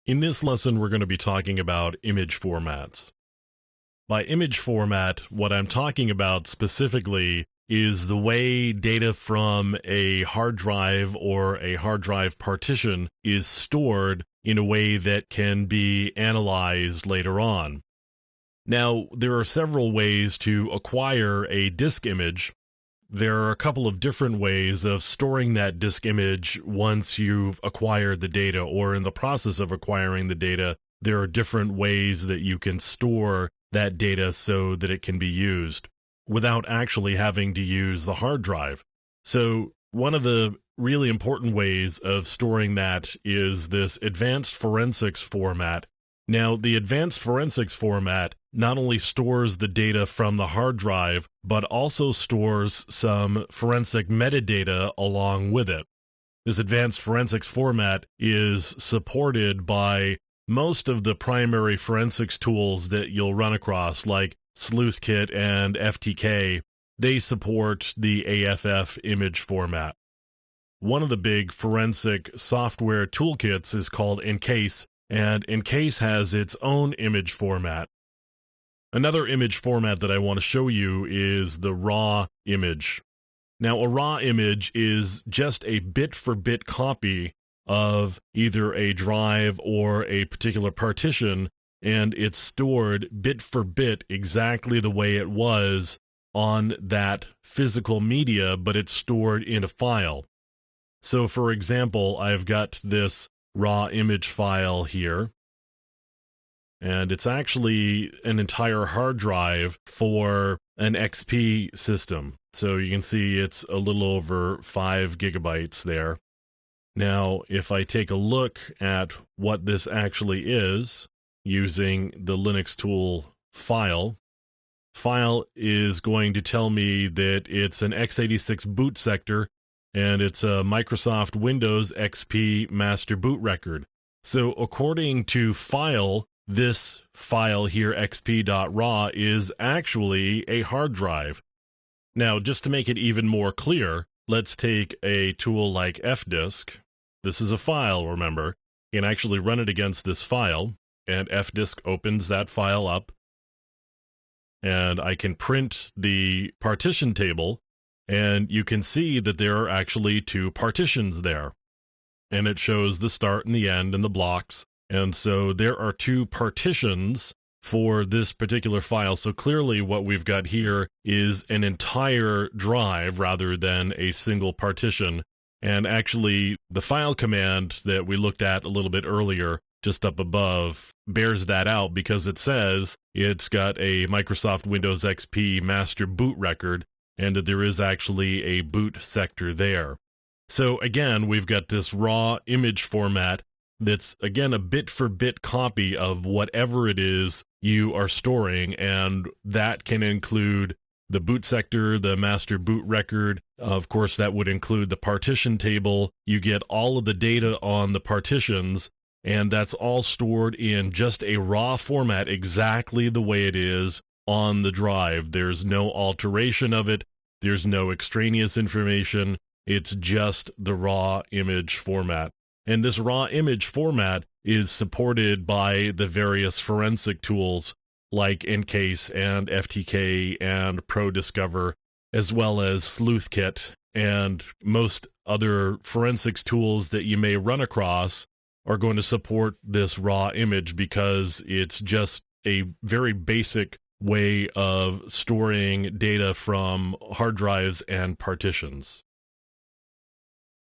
In this lesson, we're going to be talking about image formats. By image format, what I'm talking about specifically is the way data from a hard drive or a hard drive partition is stored in a way that can be analyzed later on. Now, there are several ways to acquire a disk image. There are a couple of different ways of storing that disk image once you've acquired the data, or in the process of acquiring the data. There are different ways that you can store that data so that it can be used without actually having to use the hard drive. So one of the really important ways of storing that is this advanced forensics format. Now, the advanced forensics format not only stores the data from the hard drive, but also stores some forensic metadata along with it. This advanced forensics format is supported by most of the primary forensics tools that you'll run across, like SleuthKit and FTK. They support the AFF image format. One of the big forensic software toolkits is called EnCase, and EnCase has its own image format. Another image format that I want to show you is the raw image. Now, a raw image is just a bit-for-bit copy of either a drive or a particular partition, and it's stored bit for bit exactly the way it was on that physical media, but it's stored in a file. So, for example, I've got this raw image file here, and it's actually an entire hard drive for an XP system. So you can see it's a little over 5 gigabytes there. Now, if I take a look at what this actually is using the Linux tool file is going to tell me that it's an x86 boot sector, and it's a Microsoft Windows XP master boot record. So according to file, this file here, xp.raw, is actually a hard drive. Now, just to make it even more clear, let's take a tool like fdisk. This is a file, remember. You can actually run it against this file, and fdisk opens that file up. And I can print the partition table, and you can see that there are actually 2 partitions there. And it shows the start and the end and the blocks. And so there are 2 partitions for this particular file. So clearly what we've got here is an entire drive rather than a single partition. And actually, the file command that we looked at a little bit earlier, just up above, bears that out because it says it's got a Microsoft Windows XP master boot record, and that there is actually a boot sector there. So again, we've got this raw image format that's, again, a bit-for-bit copy of whatever it is you are storing, and that can include the boot sector, the master boot record. Of course, that would include the partition table. You get all of the data on the partitions, and that's all stored in just a raw format, exactly the way it is on the drive. There's no alteration of it. There's no extraneous information. It's just the raw image format. And this raw image format is supported by the various forensic tools like EnCase and FTK and ProDiscover, as well as SleuthKit, and most other forensics tools that you may run across are going to support this raw image because it's just a very basic way of storing data from hard drives and partitions.